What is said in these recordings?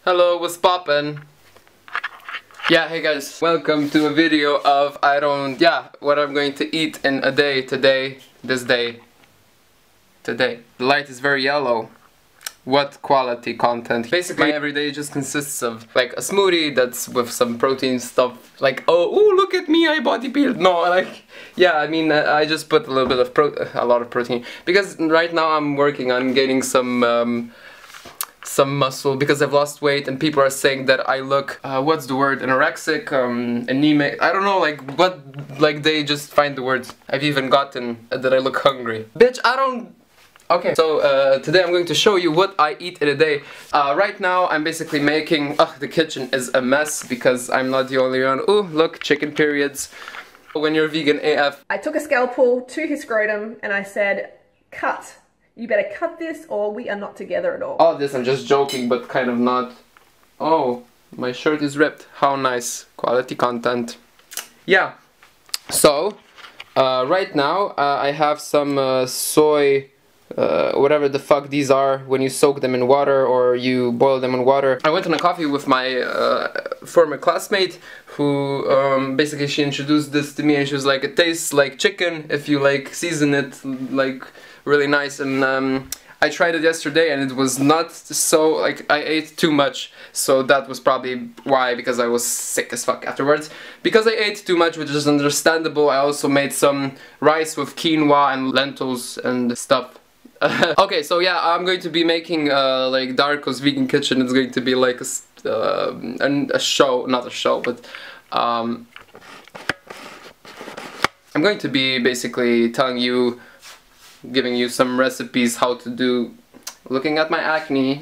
Hello, what's poppin'? Yeah, hey guys, welcome to a video of what I'm going to eat in a day today. The light is very yellow. What quality content? Basically, my everyday just consists of like a smoothie that's with some protein stuff. Like, oh, look at me, I bodybuild. No, like, yeah, I mean, I just put a little bit of a lot of protein because right now I'm working on gaining some muscle because I've lost weight and people are saying that I look, what's the word, anorexic, anemic, I don't know, like they just find the words. I've even gotten that I look hungry. Bitch, I don't... Okay, so today I'm going to show you what I eat in a day. Right now I'm basically making... the kitchen is a mess because I'm not the only one. Ooh, look, chicken periods. When you're vegan AF. I took a scalpel to his scrotum and I said, cut. You better cut this or we are not together at all. All this I'm just joking, but kind of not. Oh, my shirt is ripped. How nice. Quality content. Yeah. So, right now I have some soy... whatever the fuck these are, when you soak them in water or you boil them in water. I went on a coffee with my former classmate who basically she introduced this to me and she was like, it tastes like chicken if you like season it like really nice. And I tried it yesterday and it was not so, like, I ate too much, so that was probably why, because I was sick as fuck afterwards. Because I ate too much, which is understandable, I also made some rice with quinoa and lentils and stuff. Okay, so yeah, I'm going to be making like Darko's Vegan Kitchen. It's going to be like a show, not a show, but I'm going to be basically telling you, giving you some recipes how to do, looking at my acne,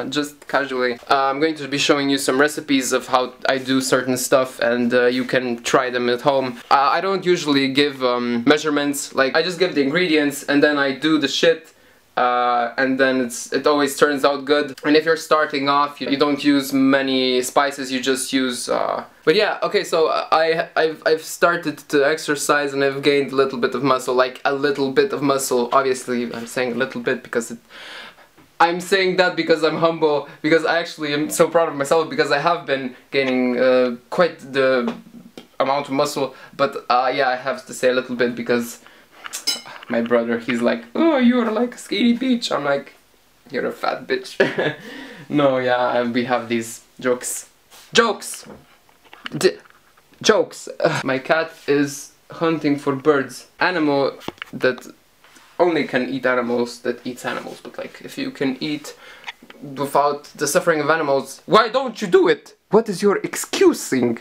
just casually. I'm going to be showing you some recipes of how I do certain stuff and you can try them at home. I don't usually give measurements, like I just give the ingredients and then I do the shit and then it always turns out good. And if you're starting off, you don't use many spices, you just use but yeah, okay, so I've started to exercise and I've gained a little bit of muscle, like a little bit of muscle. Obviously I'm saying a little bit because I'm saying that because I'm humble, because I actually am so proud of myself, because I have been gaining quite the amount of muscle, but yeah, I have to say a little bit because my brother, he's like, oh, you're like a skinny bitch. I'm like, you're a fat bitch. No, yeah, we have these jokes. Jokes! Jokes! My cat is hunting for birds. Animal that only can eat animals that eats animals, but like if you can eat without the suffering of animals, why don't you do it? What is your excusing?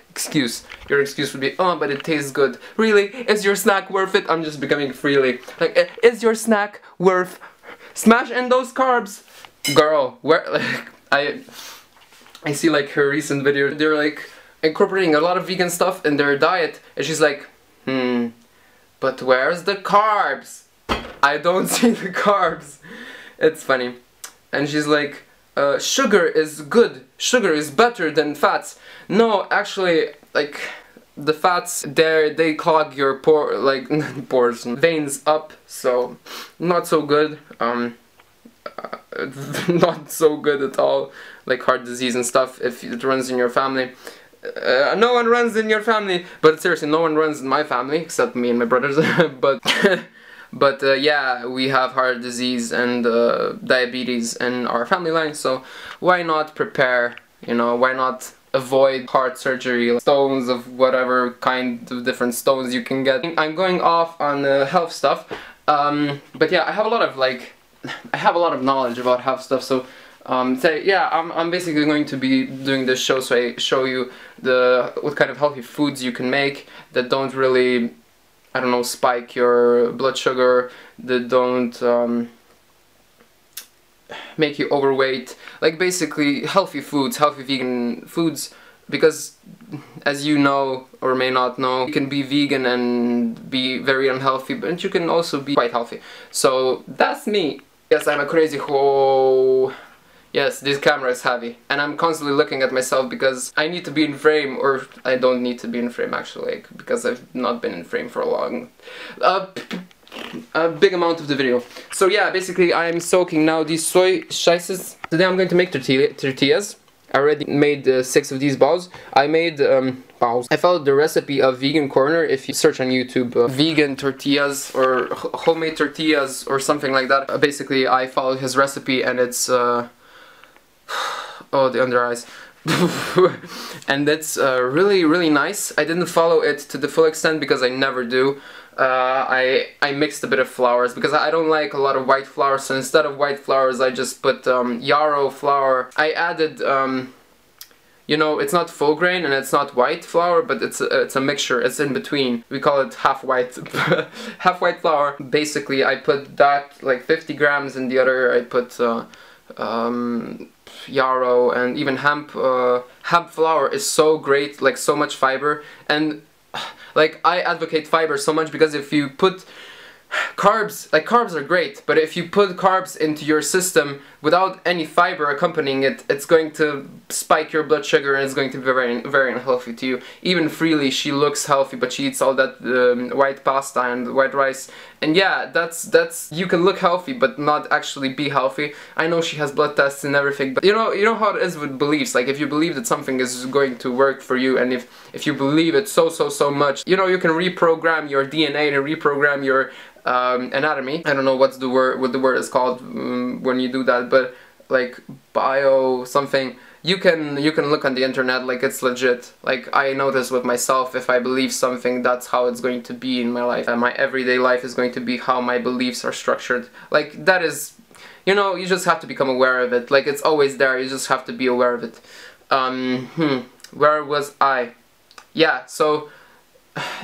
Excuse. Your excuse would be, oh, but it tastes good. Really? Is your snack worth it? I'm just becoming freely. Like, is your snack worth smash in those carbs? Girl, where, like, I see like her recent video, they're like incorporating a lot of vegan stuff in their diet, and she's like, but where's the carbs? I don't see the carbs. It's funny. And she's like, sugar is good. Sugar is better than fats. No, actually, like, the fats, they clog your pores, veins up, so not so good. Not so good at all, like heart disease and stuff if it runs in your family. No one runs in your family, but seriously, no one runs in my family except me and my brothers. But yeah, we have heart disease and diabetes in our family line, so why not prepare, you know, why not avoid heart surgery, stones of whatever kind of different stones you can get. I'm going off on health stuff, but yeah, I have a lot of knowledge about health stuff, so yeah, I'm basically going to be doing this show so I show you what kind of healthy foods you can make that don't really, I don't know, spike your blood sugar, that don't make you overweight. Like basically healthy foods, healthy vegan foods, because as you know or may not know, you can be vegan and be very unhealthy, but you can also be quite healthy. So that's me. Yes, I'm a crazy hoe. Yes, this camera is heavy and I'm constantly looking at myself because I need to be in frame, or I don't need to be in frame actually, because I've not been in frame for a long... a big amount of the video. So yeah, basically I'm soaking now these soy slices. Today I'm going to make tortillas. I already made 6 of these balls. I made balls. I followed the recipe of Vegan Corner. If you search on YouTube, vegan tortillas or homemade tortillas or something like that. Basically, I followed his recipe, and it's oh, the under eyes. And that's really nice. I didn't follow it to the full extent because I never do. I mixed a bit of flours because I don't like a lot of white flour, so instead of white flours I just put yarrow flour. I added you know, it's not full grain and it's not white flour, but it's a mixture. It's in between. We call it half white half white flour. Basically I put that like 50 grams, and the other I put yarrow, and even hemp. Hemp flour is so great, like so much fiber, and like I advocate fiber so much because if you put carbs, like carbs are great, but if you put carbs into your system without any fiber accompanying it, it's going to spike your blood sugar and it's going to be very unhealthy to you. Even Freely, she looks healthy, but she eats all that white pasta and white rice. And yeah, that's you can look healthy but not actually be healthy. I know she has blood tests and everything, but you know how it is with beliefs. Like if you believe that something is going to work for you, and if you believe it so much, you know, you can reprogram your DNA and reprogram your anatomy. I don't know what the word is called when you do that, but like bio something. You can look on the internet, like it's legit. Like I notice with myself, if I believe something, that's how it's going to be in my life. My everyday life is going to be how my beliefs are structured. Like that is, you know, you just have to become aware of it. Like it's always there, you just have to be aware of it. Where was I? Yeah, so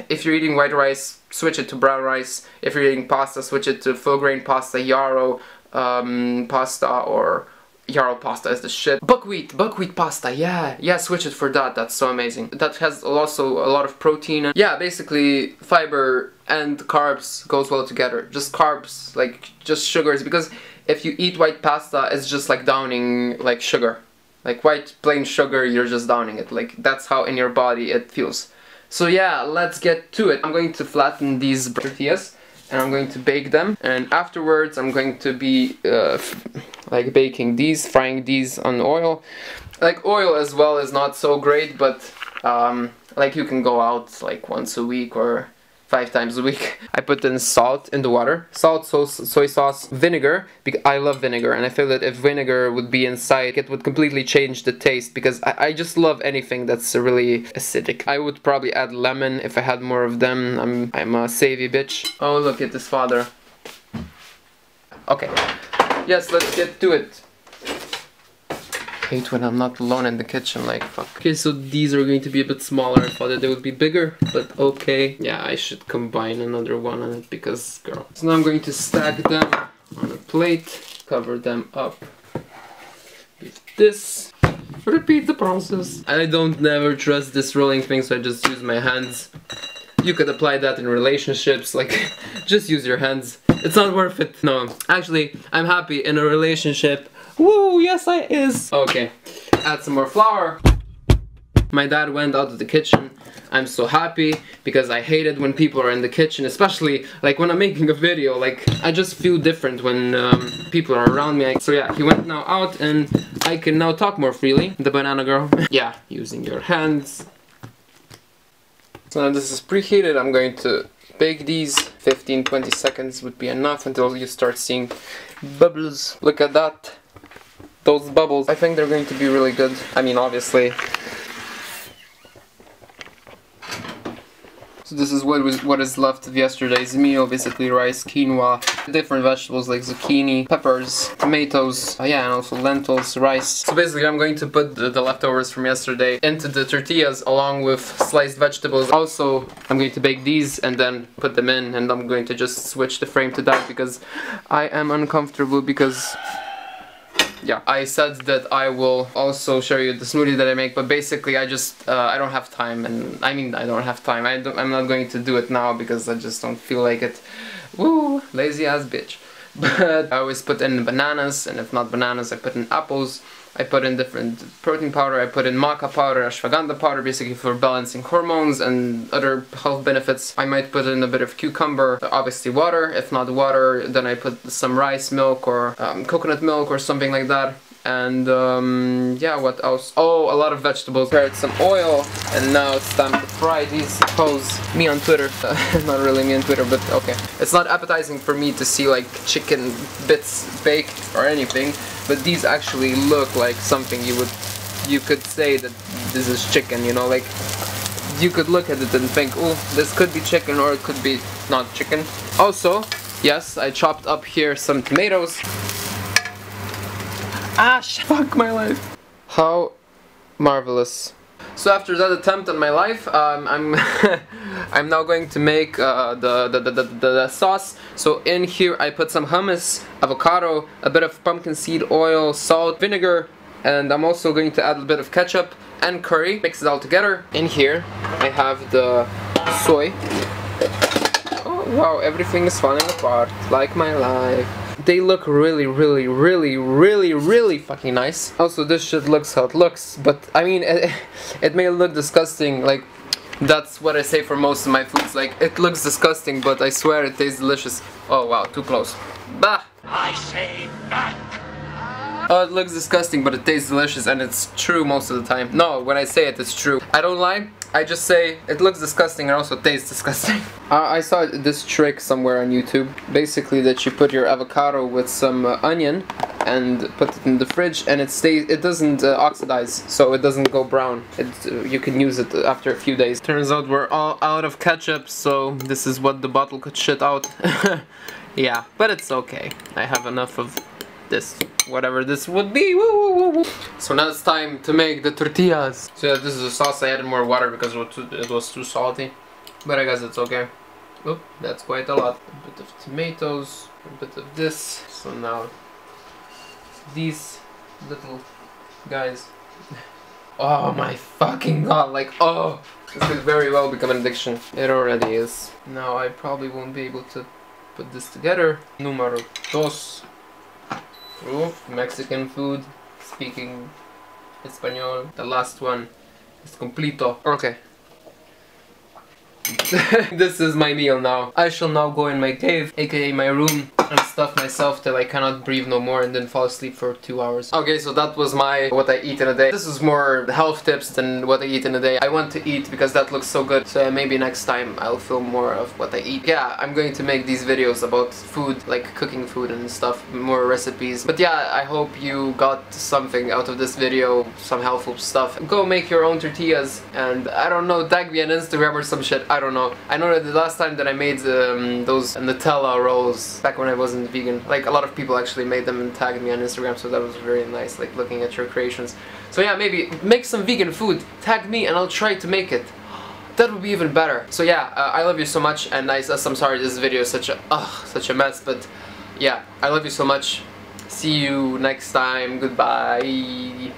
if you're eating white rice, switch it to brown rice. If you're eating pasta, switch it to full grain pasta, yarrow pasta, or yarrow pasta is the shit. Buckwheat pasta, yeah, switch it for that. That's so amazing. That has also a lot of protein. And yeah, basically fiber and carbs goes well together. Just carbs, like just sugars, because if you eat white pasta, it's just like downing like sugar. Like white plain sugar, you're just downing it. Like that's how in your body it feels. So yeah, let's get to it. I'm going to flatten these tortillas and I'm going to bake them, and afterwards I'm going to be like baking these, frying these on oil. Like oil as well is not so great, but like you can go out like once a week or 5 times a week. I put in salt in the water. Salt, soy sauce, vinegar, because I love vinegar, and I feel that if vinegar would be inside, it would completely change the taste, because I just love anything that's really acidic. I would probably add lemon if I had more of them. I'm a savvy bitch. Oh, look at his father. Okay. Yes, let's get to it. Hate when I'm not alone in the kitchen, like fuck. Okay, so these are going to be a bit smaller. I thought that they would be bigger, but okay. Yeah, I should combine another one on it because, girl. So now I'm going to stack them on a plate, cover them up with this. Repeat the process. I don't never trust this rolling thing, so I just use my hands. You could apply that in relationships, like just use your hands. It's not worth it. No, actually, I'm happy in a relationship. Woo, yes I is. Okay, add some more flour. My dad went out of the kitchen. I'm so happy because I hate it when people are in the kitchen, especially like when I'm making a video. Like I just feel different when people are around me. So yeah, he went now out and I can now talk more freely. The banana girl. Yeah, using your hands. So now this is preheated. I'm going to bake these. 15-20 seconds would be enough until you start seeing bubbles. Look at that. Those bubbles. I think they're going to be really good. I mean, obviously. So this is what is left of yesterday's meal, basically rice, quinoa, different vegetables like zucchini, peppers, tomatoes, yeah, and also lentils, rice. So basically I'm going to put the leftovers from yesterday into the tortillas along with sliced vegetables. Also, I'm going to bake these and then put them in, and I'm going to just switch the frame to that because I am uncomfortable because... yeah, I said that I will also show you the smoothie that I make, but basically I just, I don't have time, and I mean I don't have time. I'm not going to do it now because I just don't feel like it. Woo, lazy ass bitch. But I always put in bananas, and if not bananas I put in apples. I put in different protein powder, I put in maca powder, ashwagandha powder, basically for balancing hormones and other health benefits. I might put in a bit of cucumber, obviously water. If not water, then I put some rice milk or coconut milk or something like that. And yeah, what else? Oh, a lot of vegetables. Prepared some oil, and now it's time to fry these. Suppose me on Twitter, not really me on Twitter, but okay. It's not appetizing for me to see like chicken bits baked or anything, but these actually look like something you could say that this is chicken, you know, like you could look at it and think, oh, this could be chicken or it could be not chicken. Also, yes, I chopped up here some tomatoes. Ah, fuck my life. How marvelous. So after that attempt on my life, I'm I'm now going to make the sauce. So in here I put some hummus, avocado, a bit of pumpkin seed oil, salt, vinegar, and I'm also going to add a bit of ketchup and curry. Mix it all together. In here I have the soy. Oh wow, everything is falling apart like my life. They look really fucking nice. Also, this shit looks how it looks, but I mean, it may look disgusting, like, that's what I say for most of my foods, like, it looks disgusting, but I swear it tastes delicious. Oh wow, too close. Bah! I say bah! Oh, it looks disgusting, but it tastes delicious, and it's true most of the time. No, when I say it, it's true. I don't lie. I just say it looks disgusting and also tastes disgusting. I saw this trick somewhere on YouTube. Basically, that you put your avocado with some onion and put it in the fridge, and it doesn't oxidize, so it doesn't go brown. You can use it after a few days. Turns out we're all out of ketchup, so this is what the bottle could shit out. Yeah, but it's okay. I have enough of this, whatever this would be. Woo, woo, woo, woo. So now it's time to make the tortillas. So yeah, this is a sauce. I added more water because it was too salty, but I guess it's okay. Oop, that's quite a lot. A bit of tomatoes, a bit of this. So now these little guys. Oh my fucking god, like, oh, this could very well become an addiction. It already is. Now I probably won't be able to put this together. Número dos. Oof, Mexican food, speaking Espanol. The last one is completo. Okay. This is my meal now. I shall now go in my cave, aka my room, and stuff myself till I cannot breathe no more and then fall asleep for 2 hours. Okay, so that was what I eat in a day. This is more health tips than what I eat in a day. I want to eat because that looks so good. So maybe next time I'll film more of what I eat. Yeah, I'm going to make these videos about food, like cooking food and stuff, more recipes. But yeah, I hope you got something out of this video, some helpful stuff. Go make your own tortillas and I don't know, tag me on Instagram or some shit. I don't know. I know that the last time that I made those Nutella rolls, back when I wasn't vegan, like a lot of people actually made them and tagged me on Instagram, so that was very nice, like looking at your creations. So yeah, maybe make some vegan food, tag me and I'll try to make it. That would be even better. So yeah, I love you so much, and I'm sorry this video is such a mess, but yeah, I love you so much. See you next time. Goodbye.